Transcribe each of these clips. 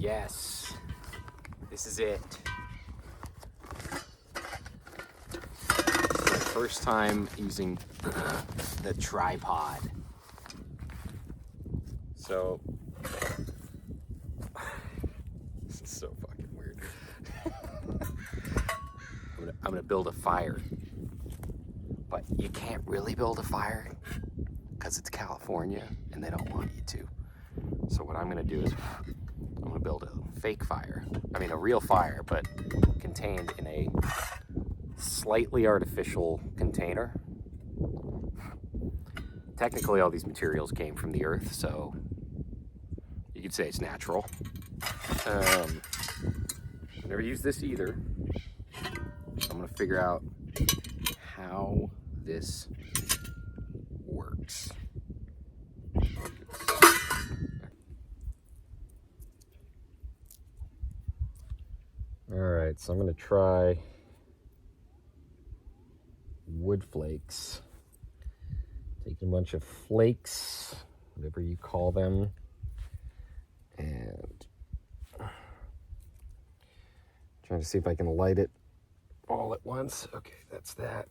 Yes, this is it. This is my first time using the tripod. So, this is so fucking weird. I'm gonna build a fire, but you can't really build a fire because it's California and they don't want you to. So what I'm gonna do is I'm gonna build a fake fire. I mean a real fire, but contained in a slightly artificial container. Technically all these materials came from the earth, so you could say it's natural. I've never used this either. I'm gonna figure out how this works. All right, so I'm gonna try wood flakes. Taking a bunch of flakes, whatever you call them, and trying to see if I can light it all at once. Okay, that's that.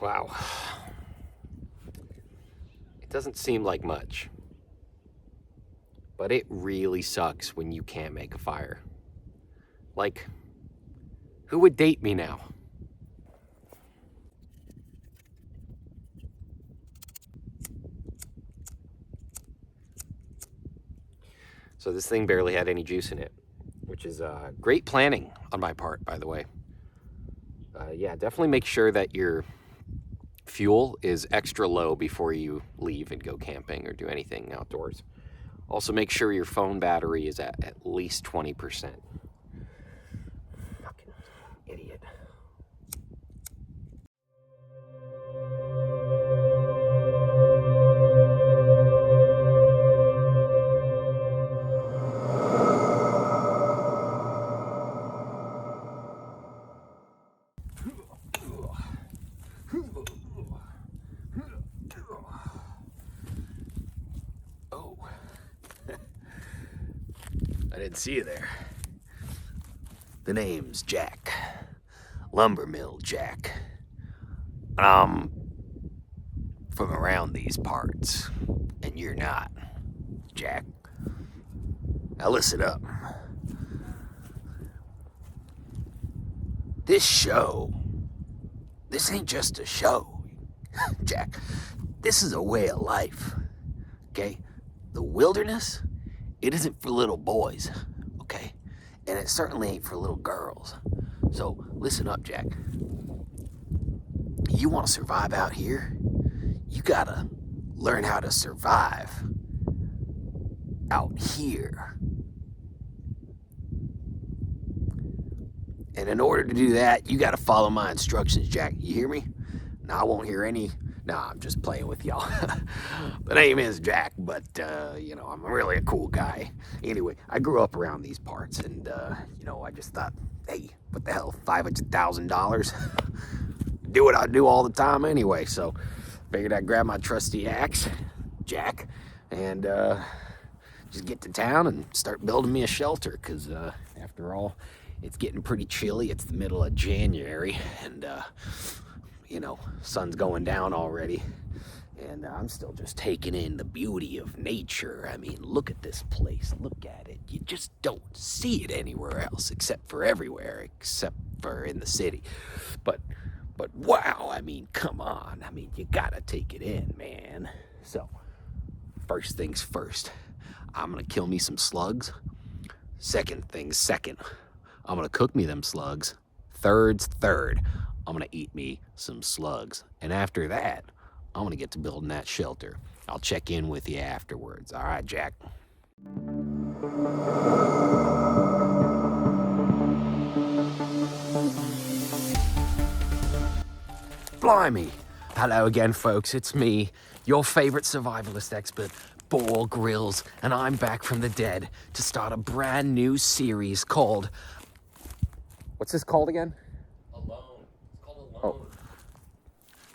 Wow. It doesn't seem like much, but it really sucks when you can't make a fire. Like, who would date me now? So this thing barely had any juice in it, which is great planning on my part, by the way. Yeah, definitely make sure that your fuel is extra low before you leave and go camping or do anything outdoors. Also make sure your phone battery is at least 20%. Fucking idiot. Oh, I didn't see you there. The name's Jack, Lumbermill Jack. I'm from around these parts, and you're not, Jack. Now listen up. This ain't just a show, Jack. This is a way of life, okay? The wilderness, it isn't for little boys, okay? And it certainly ain't for little girls. So listen up, Jack. You want to survive out here? You gotta learn how to survive out here. And in order to do that, you gotta follow my instructions, Jack. You hear me? Now, I won't hear any. Nah, I'm just playing with y'all. The name is Jack, but, you know, I'm really a cool guy. Anyway, I grew up around these parts, and, you know, I just thought, hey, what the hell, $500,000? Do what I do all the time anyway, so figured I'd grab my trusty axe, Jack, and just get to town and start building me a shelter, because, after all, it's getting pretty chilly. It's the middle of January, and, you know, sun's going down already, and I'm still just taking in the beauty of nature. I mean, look at this place. Look at it. You just don't see it anywhere else, except for in the city. But wow, I mean, come on. I mean, you gotta take it in, man. So, first things first, I'm gonna kill me some slugs. Second things second, I'm gonna cook me them slugs. Third's third, I'm gonna eat me some slugs. And after that, I'm gonna get to building that shelter. I'll check in with you afterwards. All right, Jack. Blimey. Hello again, folks. It's me, your favorite survivalist expert, Boar Grylls, and I'm back from the dead to start a brand new series called What's this called again? Alone. It's called Alone. Oh.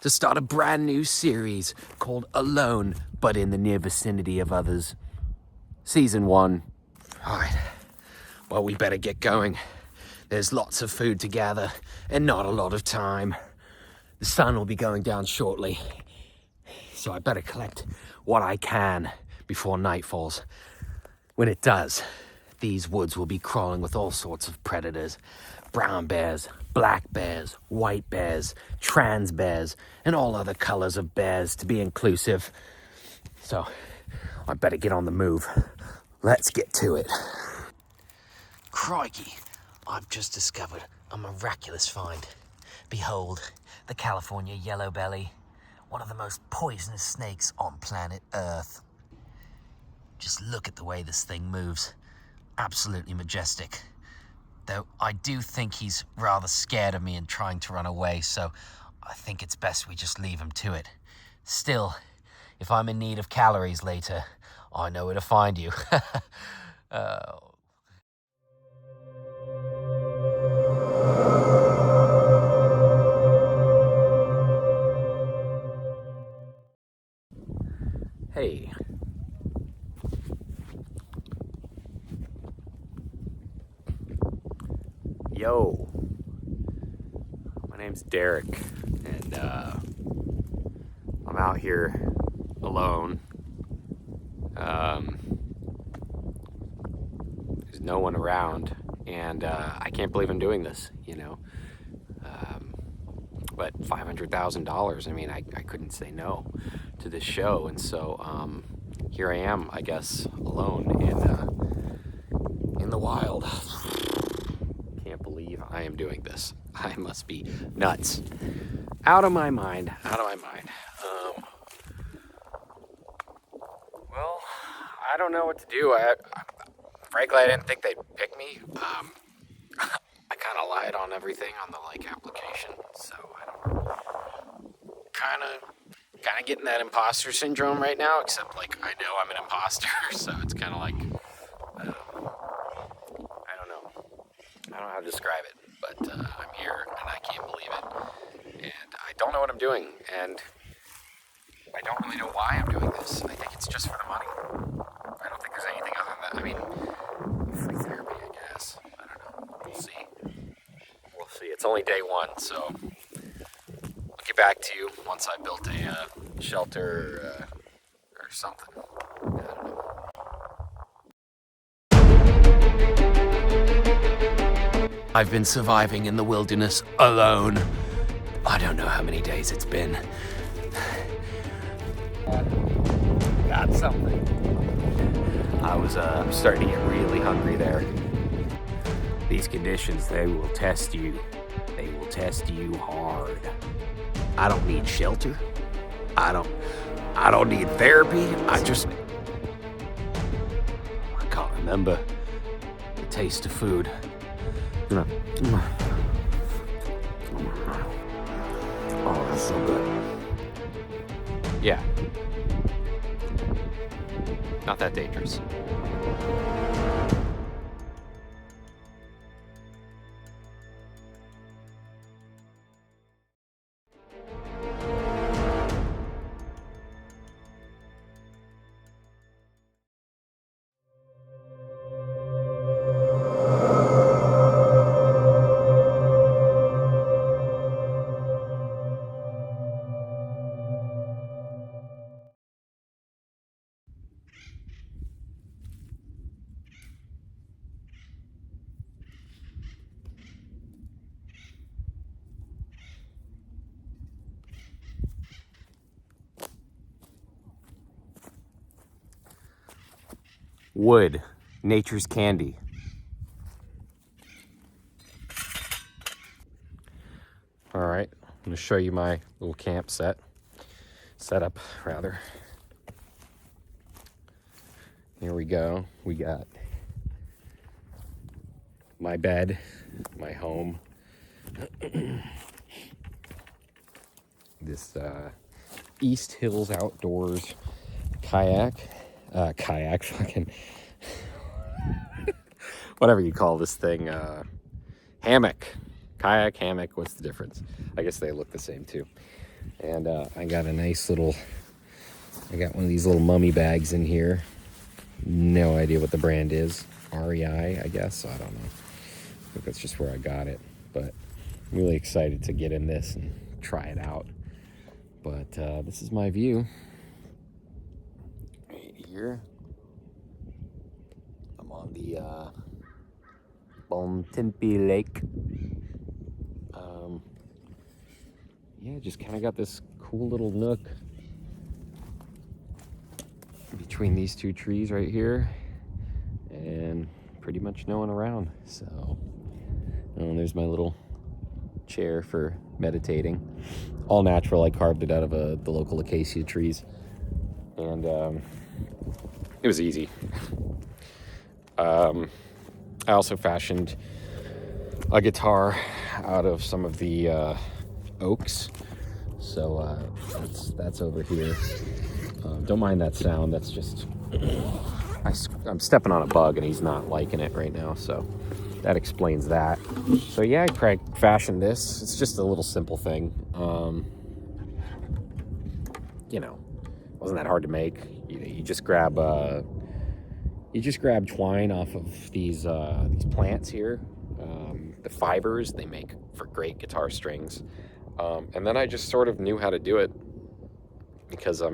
To start a brand new series called Alone, but in the near vicinity of others. Season 1. All right. Well, we better get going. There's lots of food to gather and not a lot of time. The sun will be going down shortly, so I better collect what I can before night falls. When it does, these woods will be crawling with all sorts of predators. Brown bears, black bears, white bears, trans bears, and all other colors of bears to be inclusive. So I better get on the move. Let's get to it. Crikey, I've just discovered a miraculous find. Behold, the California yellow belly, one of the most poisonous snakes on planet Earth. Just look at the way this thing moves. Absolutely majestic. Though I do think he's rather scared of me and trying to run away, so I think it's best we just leave him to it. Still, if I'm in need of calories later, I know where to find you. Hey. Yo. My name's Derek, and I'm out here alone. There's no one around, and I can't believe I'm doing this, you know. But $500,000, I mean, I couldn't say no to this show, and so here I am, I guess, alone in the wild. Can't believe I am doing this. I must be nuts. Out of my mind. Well, I don't know what to do. Frankly, I didn't think they'd pick me. I kind of lied on everything on the application, so I don't know. Kind of getting that imposter syndrome right now, except I know I'm an imposter, so it's kind of I don't know. I don't know how to describe it, but I'm here and I can't believe it, and I don't know what I'm doing, and I don't really know why I'm doing this. I think it's just for the money. I don't think there's anything other than that. I mean, free therapy, I guess. I don't know. We'll see. It's only day 1, so I'll get back to you once I built a shelter or something. I don't know. I've been surviving in the wilderness alone. I don't know how many days it's been. Got something. I was starting to get really hungry there. These conditions, they will test you. They will test you hard. I don't need shelter. I don't need therapy. I can't remember the taste of food. Oh, that's so good. Yeah. Not that dangerous. Wood, nature's candy. All right, I'm gonna show you my little camp setup rather. Here we go. We got my bed, my home. This East Hills Outdoors kayak, fucking whatever you call this thing, hammock. Kayak, hammock, what's the difference? I guess they look the same too. And I got a nice little, I got one of these little mummy bags in here. No idea what the brand is. REI, I guess. I don't know. I think that's just where I got it. But I'm really excited to get in this and try it out. But this is my view. Right here. I'm on the Bontempi Lake. Yeah, just kind of got this cool little nook between these two trees right here, and pretty much no one around. So, there's my little chair for meditating. All natural. I carved it out of the local acacia trees, and it was easy. I also fashioned a guitar out of some of the oaks, so that's over here. Don't mind that sound. That's just I'm stepping on a bug and he's not liking it right now, so that explains that. So yeah, I fashioned this. It's just a little simple thing. Wasn't that hard to make. You just grab twine off of these plants here. The fibers they make for great guitar strings. And then I just sort of knew how to do it because I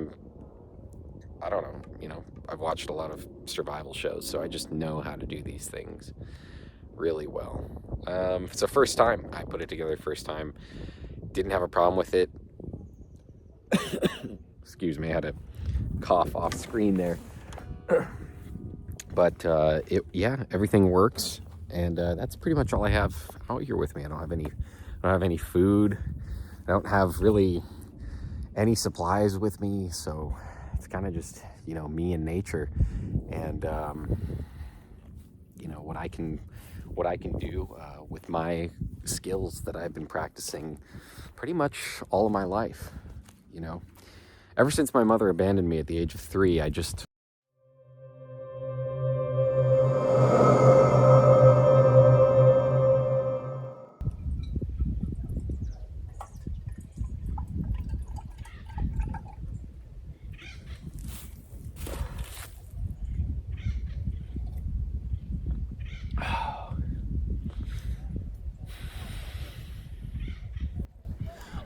don't know, I've watched a lot of survival shows, so I just know how to do these things really well. It's the first time I put it together, first time. Didn't have a problem with it. Excuse me, I had to cough off screen there. But everything works, and that's pretty much all I have out here with me. I don't have any food. I don't have really any supplies with me, so it's kind of just me and nature, and what I can do with my skills that I've been practicing pretty much all of my life. Ever since my mother abandoned me at the age of 3, I just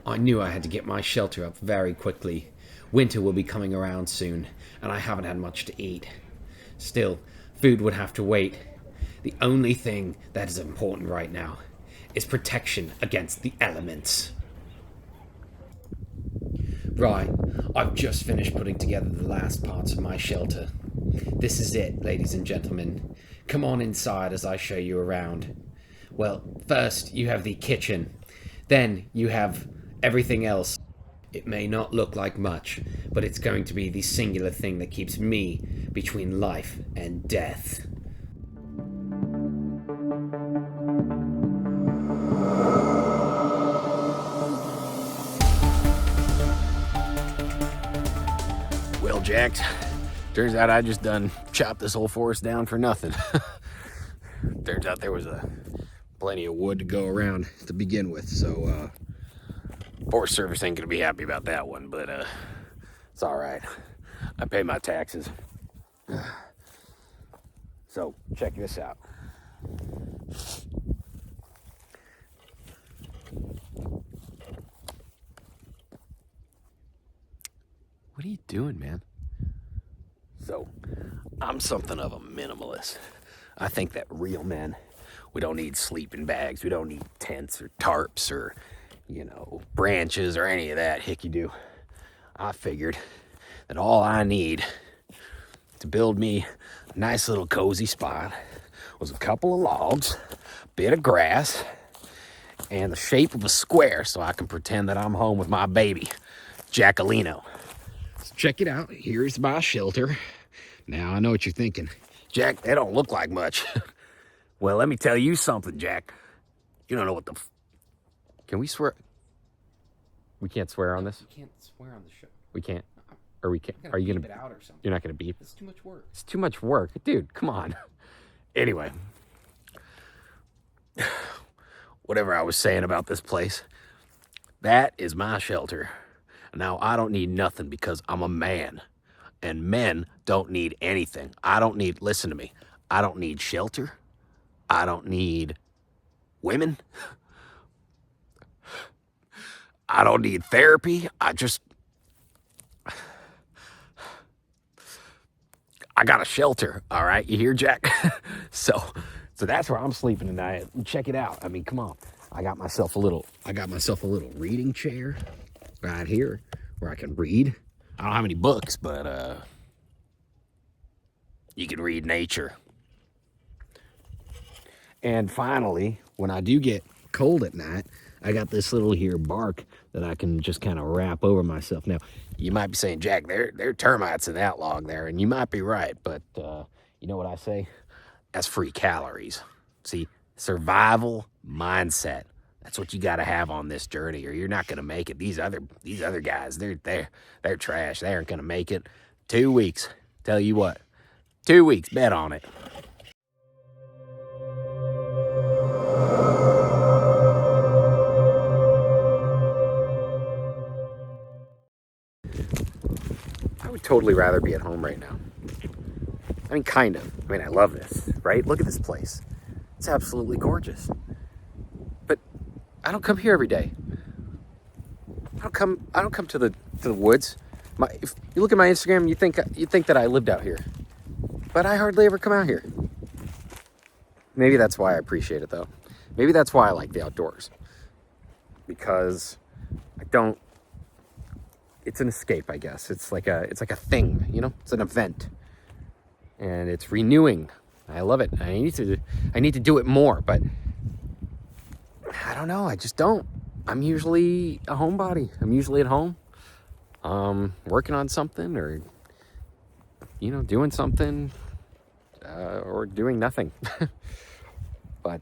I knew I had to get my shelter up very quickly. Winter will be coming around soon, and I haven't had much to eat. Still, food would have to wait. The only thing that is important right now is protection against the elements. Right, I've just finished putting together the last parts of my shelter. This is it, ladies and gentlemen. Come on inside as I show you around. Well, first you have the kitchen. Then you have everything else. It may not look like much, but it's going to be the singular thing that keeps me between life and death. Well, Jax, turns out I just done chopped this whole forest down for nothing. Turns out there was plenty of wood to go around to begin with, so Forest Service ain't gonna be happy about that one, but it's all right. I pay my taxes. So check this out. What are you doing, man? So, I'm something of a minimalist. I think that real men, we don't need sleeping bags, we don't need tents or tarps or branches or any of that hickey-do. I figured that all I need to build me a nice little cozy spot was a couple of logs, a bit of grass, and the shape of a square so I can pretend that I'm home with my baby, Jackalino. So check it out. Here's my shelter. Now I know what you're thinking. Jack, they don't look like much. Well, let me tell you something, Jack. You don't know what the... Can we swear? We can't swear on this? We can't swear on the show. We can't. Or we can't. Are you gonna beep it out or something? You're not gonna beep? It's too much work. It's too much work. Dude, come on. Anyway, whatever I was saying about this place. That is my shelter. Now, I don't need nothing because I'm a man. And men don't need anything. Listen to me. I don't need shelter. I don't need women. I don't need therapy. I got a shelter, all right? You hear, Jack? So that's where I'm sleeping tonight. Check it out. I mean, come on. I got myself a little reading chair right here where I can read. I don't have any books, but you can read nature. And finally, when I do get cold at night, I got this little here bark that I can just kind of wrap over myself. Now, you might be saying, Jack, there are termites in that log there, and you might be right, but you know what I say? That's free calories. See, survival mindset. That's what you got to have on this journey, or you're not going to make it. These other guys, they're trash. They aren't going to make it. 2 weeks. Tell you what, 2 weeks. Bet on it. I would totally rather be at home right now. I mean, kind of. I mean, I love this, right? Look at this place. It's absolutely gorgeous. But I don't come here every day. I don't come to the woods. If you look at my Instagram, you think that I lived out here. But I hardly ever come out here. Maybe that's why I appreciate it, though. Maybe that's why I like the outdoors. Because it's an escape, I guess. It's like a thing, you know? It's an event. And it's renewing. I love it. I need to do it more, but I don't know. I just don't. I'm usually a homebody. I'm usually at home, working on something, or doing something, or doing nothing. But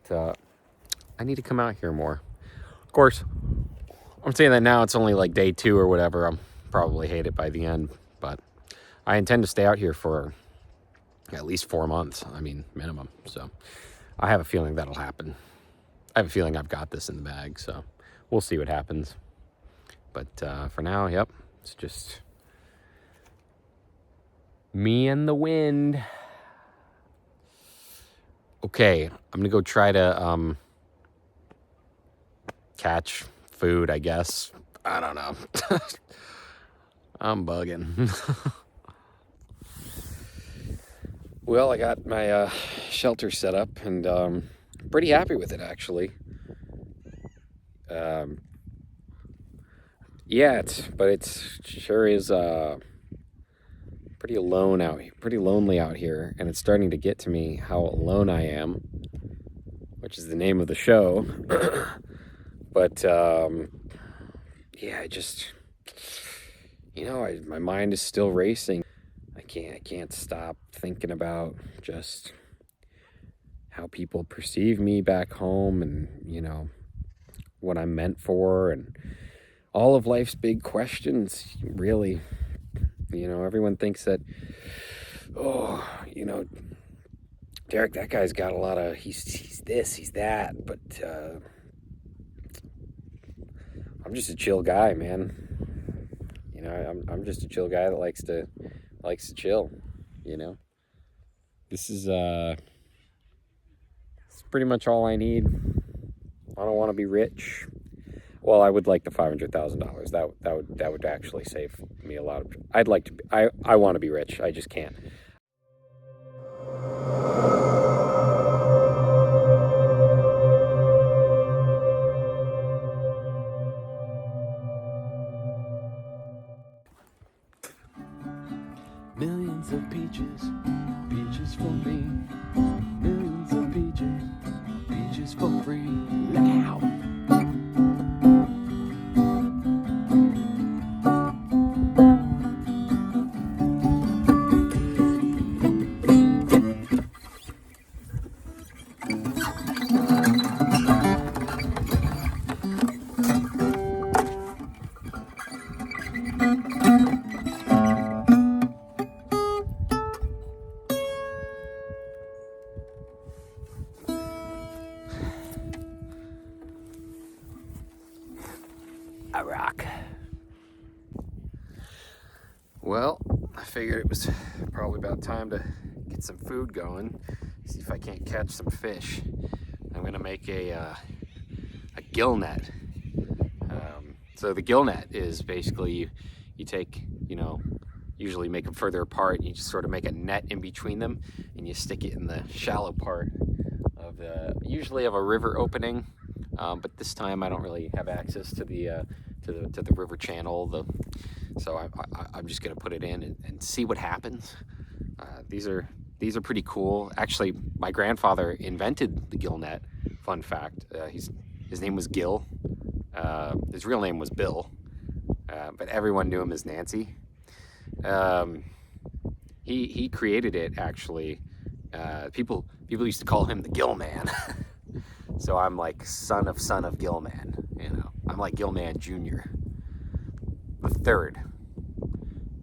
I need to come out here more. Of course, I'm saying that now. It's only like day 2 or whatever. I'll probably hate it by the end, but I intend to stay out here for at least 4 months. I mean, minimum. So I have a feeling that'll happen. I have a feeling I've got this in the bag, so we'll see what happens. But for now, yep, it's just me and the wind. Okay, I'm gonna go try to catch food, I guess. I don't know. I'm bugging. Well, I got my shelter set up, and pretty happy with it, actually. Yeah, it sure is pretty lonely out here, and it's starting to get to me how alone I am, which is the name of the show. But yeah, I just, my mind is still racing. I can't stop thinking about just how people perceive me back home, and what I'm meant for, and all of life's big questions, really. Everyone thinks that, Derek, that guy's got a lot of, he's this, he's that, but I'm just a chill guy, man. I'm just a chill guy that likes to chill. This is it's pretty much all I need. I don't want to be rich. Well, I would like the $500,000. That would actually save me a lot of. I want to be rich. I just can't. Millions of peaches, peaches for me. Millions of peaches, peaches for free. Look out! I rock. Well, I figured it was probably about time to get some food going, see if I can't catch some fish. I'm gonna make a gill net. So the gill net is basically you take, usually make them further apart, and you just sort of make a net in between them, and you stick it in the shallow part of usually of a river opening. But this time I don't really have access to the river channel. So I'm just gonna put it in and see what happens. These are pretty cool. Actually, my grandfather invented the gill net. Fun fact: his name was Gill. His real name was Bill, but everyone knew him as Nancy. He created it, actually. People used to call him the Gill Man. So I'm like son of Gill Man. I'm like Gill Man Jr. The third.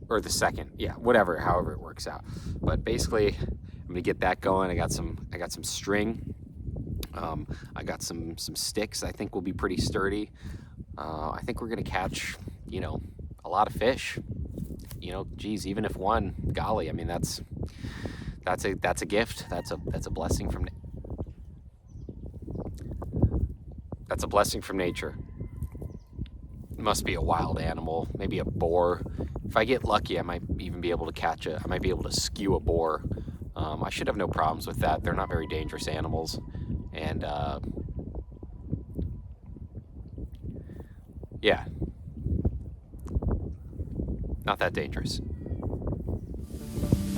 Or the second, yeah, however it works out. But basically, I'm gonna get that going. I got some string. I got some sticks. I think will be pretty sturdy. I think we're gonna catch, a lot of fish. Geez, even if one, golly, I mean that's a gift. That's a blessing from. That's a blessing from nature. It must be a wild animal, maybe a boar. If I get lucky, I might even be able to catch I might be able to skew a boar. I should have no problems with that. They're not very dangerous animals. And, yeah. Not that dangerous.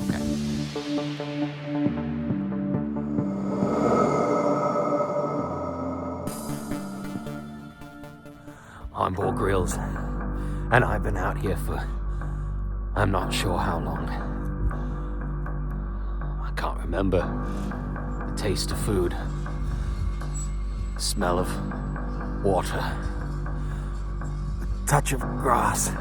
Okay. I'm Boar Grylls, and I've been out here for I'm not sure how long. I can't remember the taste of food, the smell of water, the touch of grass.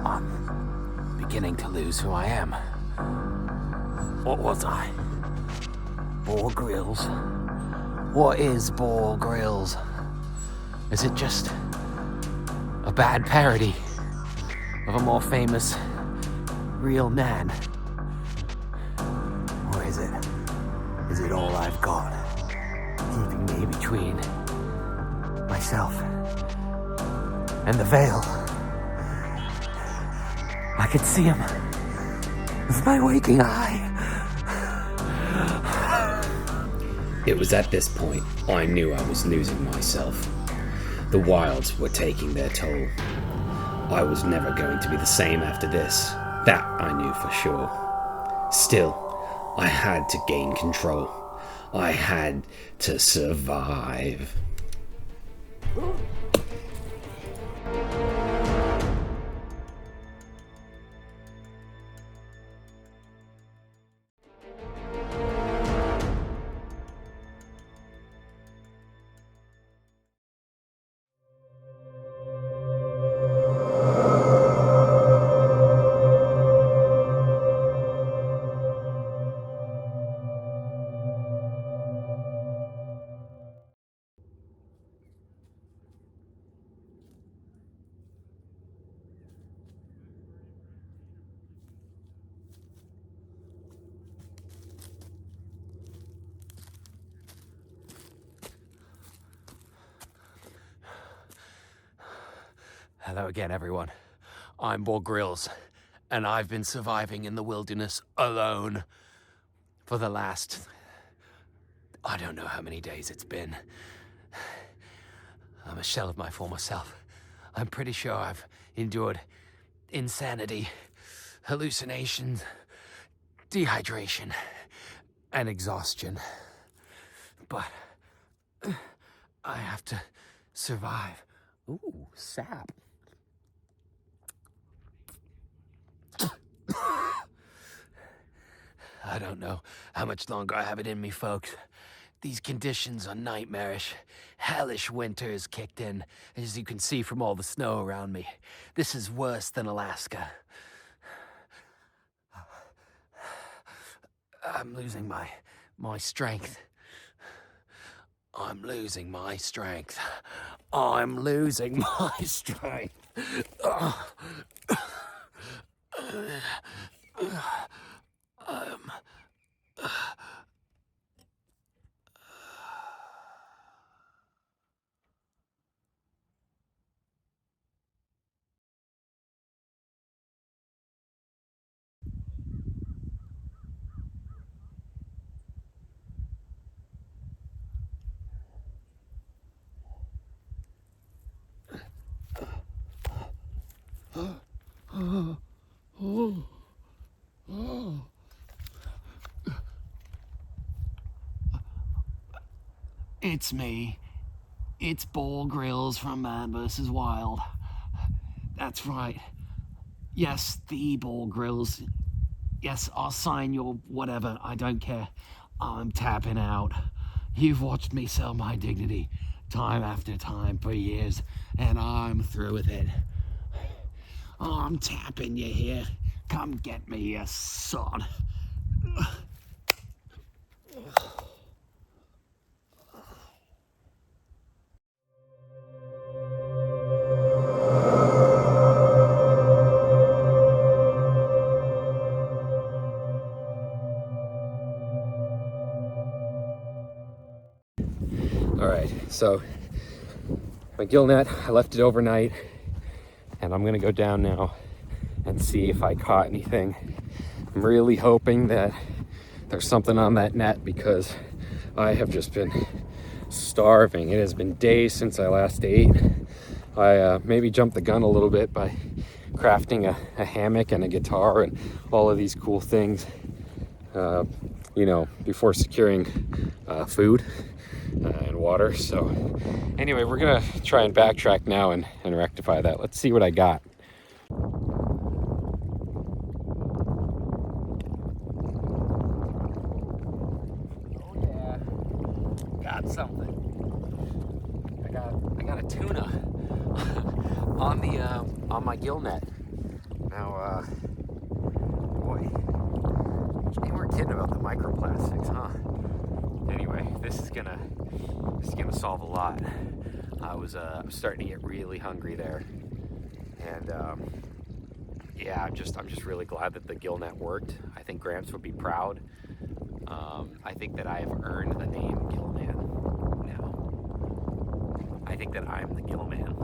I'm beginning to lose who I am. What was I? Boar Grylls? What is Boar Grylls? Is it just a bad parody of a more famous real man? Or is it all I've got, keeping me between myself and the veil? I could see him with my waking eye. It was at this point I knew I was losing myself. The wilds were taking their toll. I was never going to be the same after this. That I knew for sure. Still, I had to gain control. I had to survive. Hello again, everyone. I'm Boar Grylls, and I've been surviving in the wilderness alone for the last, I don't know how many days it's been. I'm a shell of my former self. I'm pretty sure I've endured insanity, hallucinations, dehydration, and exhaustion. But I have to survive. Ooh, sap. I don't know how much longer I have it in me, folks. These conditions are nightmarish. Hellish winter has kicked in, as you can see from all the snow around me. This is worse than Alaska. I'm losing my strength. I'm losing my strength. I'm losing my strength. It's me. It's Boar Grylls from Man vs. Wild. That's right. Yes, the Boar Grylls. Yes, I'll sign your whatever. I don't care. I'm tapping out. You've watched me sell my dignity time after time for years, and I'm through with it. I'm tapping you here. Come get me, you sod. All right, so my gill net, I left it overnight, and I'm gonna go down now and see if I caught anything. I'm really hoping that there's something on that net because I have just been starving. It has been days since I last ate. I maybe jumped the gun a little bit by crafting a hammock and a guitar and all of these cool things, you know, before securing food and water. So anyway, we're gonna try and backtrack now and rectify that. Let's see what I got. Oh yeah, got something. I got a tuna on the on my gill net. Now, boy, they weren't kidding about the microplastics, huh? Anyway, this is gonna solve a lot. I was starting to get really hungry there, and yeah, I'm just really glad that the gill net worked. I think Gramps would be proud. I think that I have earned the name Gill Man now. I think that I'm the Gill Man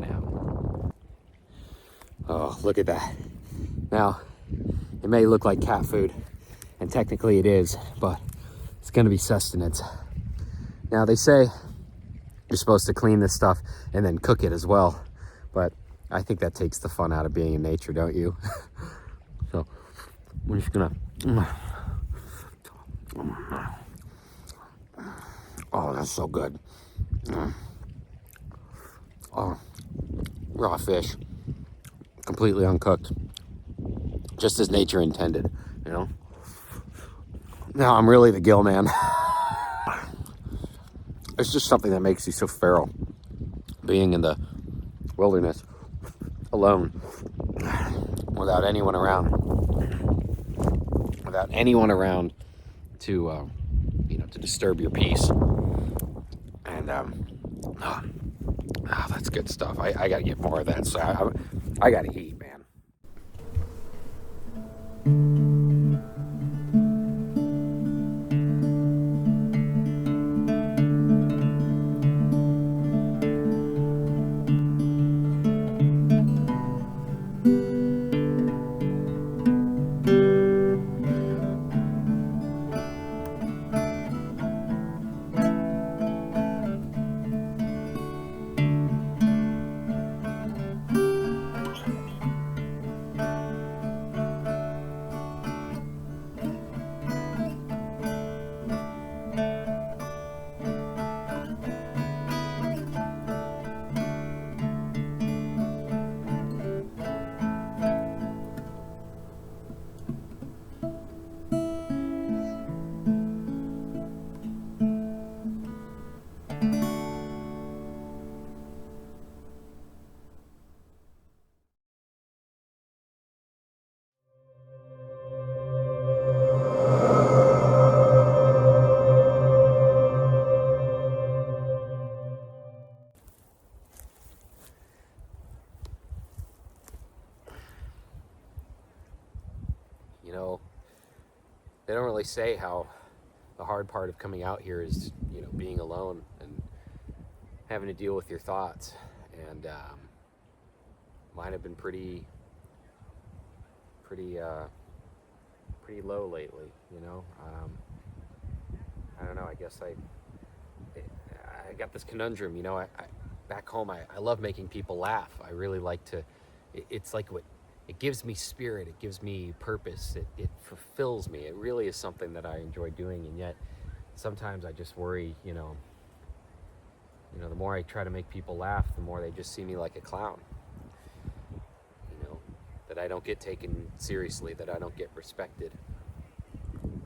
now. Oh, look at that. Now, it may look like cat food, and technically it is, but it's gonna be sustenance. Now, they say you're supposed to clean this stuff and then cook it as well, but I think that takes the fun out of being in nature, don't you? So we're just gonna, oh, that's so good. Oh, raw fish, completely uncooked, just as nature intended, you know? Now I'm really the gill man. It's just something that makes you so feral, being in the wilderness alone, without anyone around to you know, to disturb your peace. And that's good stuff. I gotta get more of that, so I gotta eat, man. always say how the hard part of coming out here is, being alone and having to deal with your thoughts. And mine have been pretty low lately. I don't know. I guess I got this conundrum. Back home, I love making people laugh. I really like to. It's like it gives me spirit. It gives me purpose. It fulfills me. It really is something that I enjoy doing. And yet, sometimes I just worry. The more I try to make people laugh, the more they just see me like a clown. That I don't get taken seriously. That I don't get respected.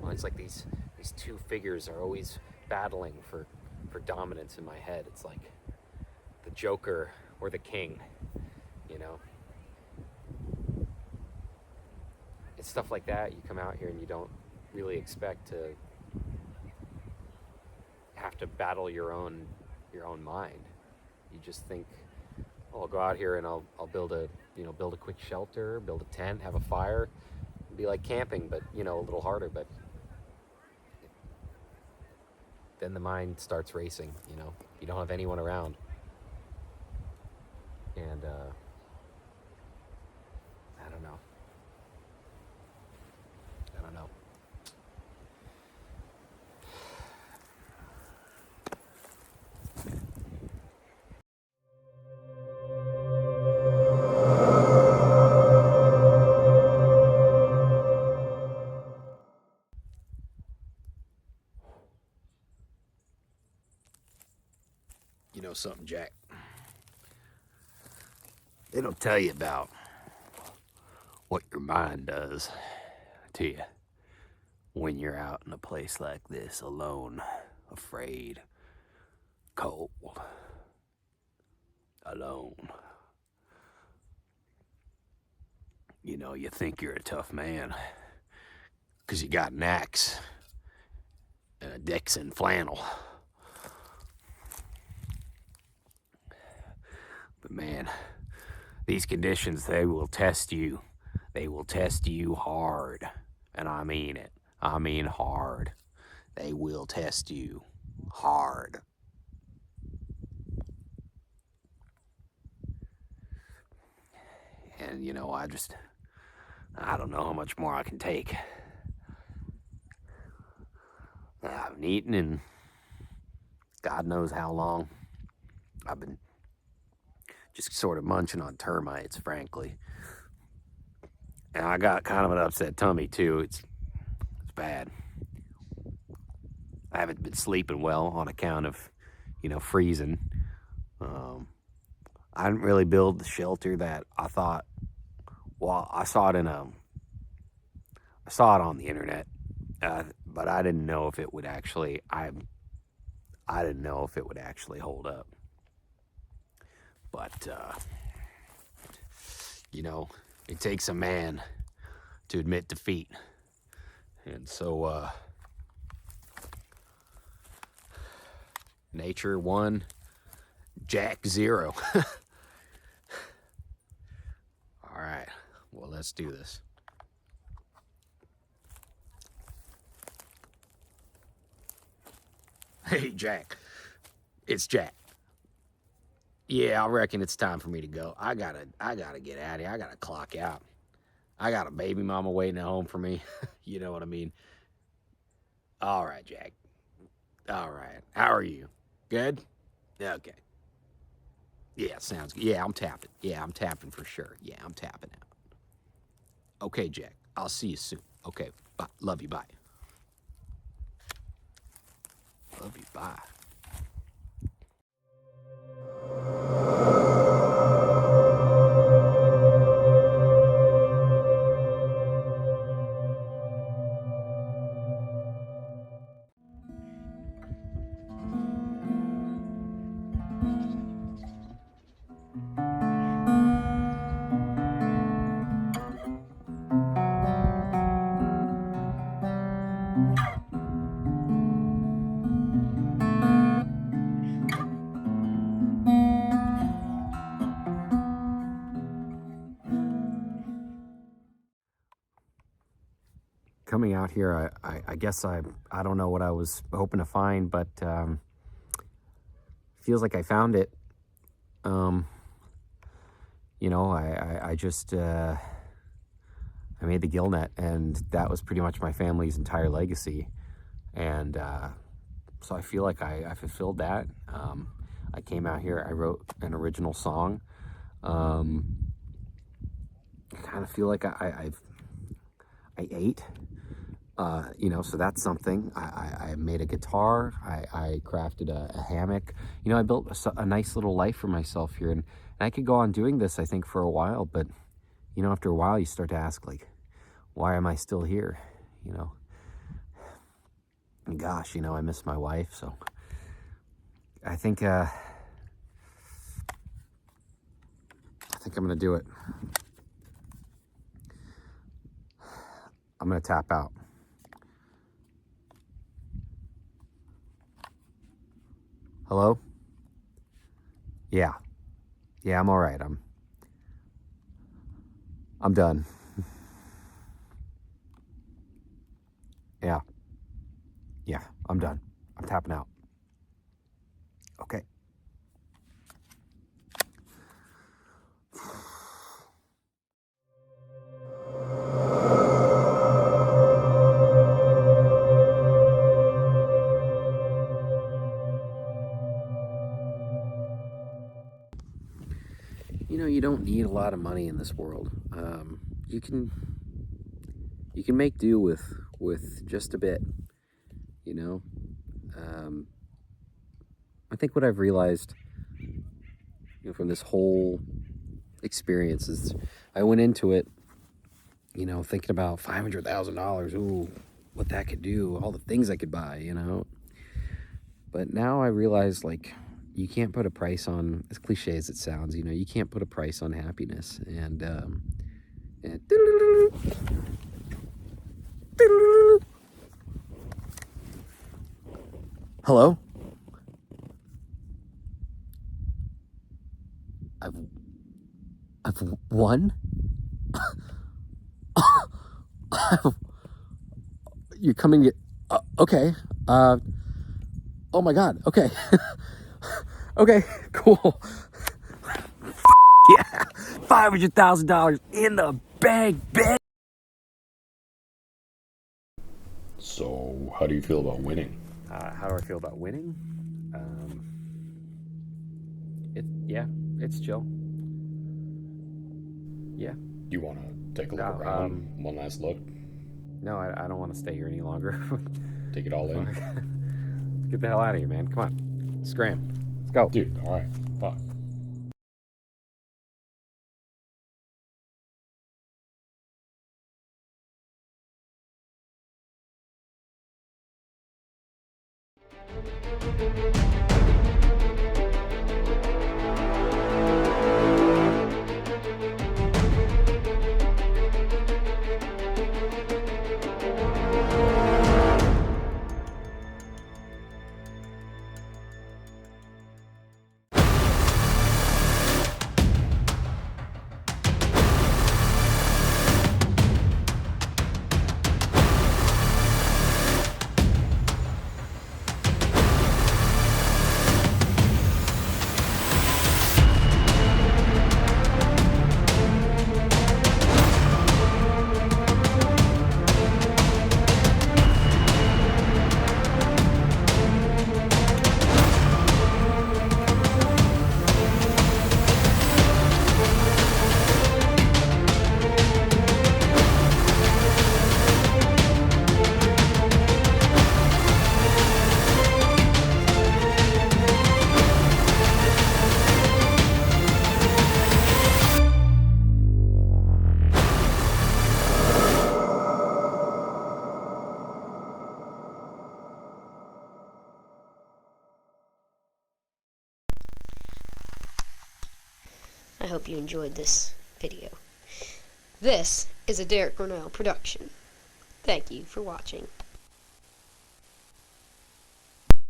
Well, it's like these two figures are always battling for dominance in my head. It's like the Joker or the King, It's stuff like that. You come out here and you don't really expect to have to battle your own mind. You just think, oh, I'll go out here and I'll build a quick shelter, build a tent, have a fire. It'd be like camping, but a little harder. But then the mind starts racing. You don't have anyone around, and I don't know. You know something, Jack? They don't tell you about what your mind does to you when you're out in a place like this, alone, afraid, cold, alone. You think you're a tough man because you got an axe and a Dixon flannel. But man, these conditions, they will test you. They will test you hard. And I mean it. I mean hard. They will test you hard. And I don't know how much more I can take. I haven't eaten in God knows how long. I've been just sort of munching on termites, frankly. And I got kind of an upset tummy, too. It's bad. I haven't been sleeping well on account of, freezing. I didn't really build the shelter that I thought. Well, I saw it on the internet, but I didn't know if it would actually. I didn't know if it would actually hold up. But it takes a man to admit defeat, and so nature 1, Jack 0. All right, well, let's do this. Hey, Jack. It's Jack. Yeah, I reckon it's time for me to go. I gotta get out of here. I gotta clock out. I got a baby mama waiting at home for me. You know what I mean? All right, Jack. All right. How are you? Good? Okay. Yeah, sounds good. Yeah, I'm tapping. Yeah, I'm tapping for sure. Yeah, I'm tapping out. Okay, Jack. I'll see you soon. Okay, bye. Love you. Bye. Love you. Bye. coming out here, I guess I don't know what I was hoping to find, but feels like I found it. You know, I just I made the gill net, and that was pretty much my family's entire legacy. And so I feel like I fulfilled that. I came out here, I wrote an original song. I kind of feel like I ate, you know, so that's something. I made a guitar, I crafted a hammock. You know, I built a nice little life for myself here, and I could go on doing this, I think, for a while, but, you know, after a while, you start to ask, like, why am I still here, you know? And gosh, you know, I miss my wife, so I think I'm gonna do it. I'm gonna tap out. Hello? Yeah. Yeah, I'm all right. I'm done. Yeah. Yeah, I'm done. I'm tapping out. Okay. You know, you don't need a lot of money in this world. You can make do with just a bit, you know. I think what I've realized, you know, from this whole experience is I went into it, you know, thinking about $500,000. Ooh, what that could do, all the things I could buy, you know. But now I realize, like, you can't put a price on, as cliche as it sounds, you know, you can't put a price on happiness. And hello? I've won? You're coming to, okay. Oh my God, okay. Okay, cool. Yeah, $500,000 in the bank, bitch. So, how do you feel about winning? How do I feel about winning? It's chill. Yeah. You want to take a look No, around? One last look? No, I don't want to stay here any longer. Take it all in? Get the hell out of here, man. Come on. Scram. Let's go. Dude, alright. Fuck. I hope you enjoyed this video. This is a Derek Cornell production. Thank you for watching.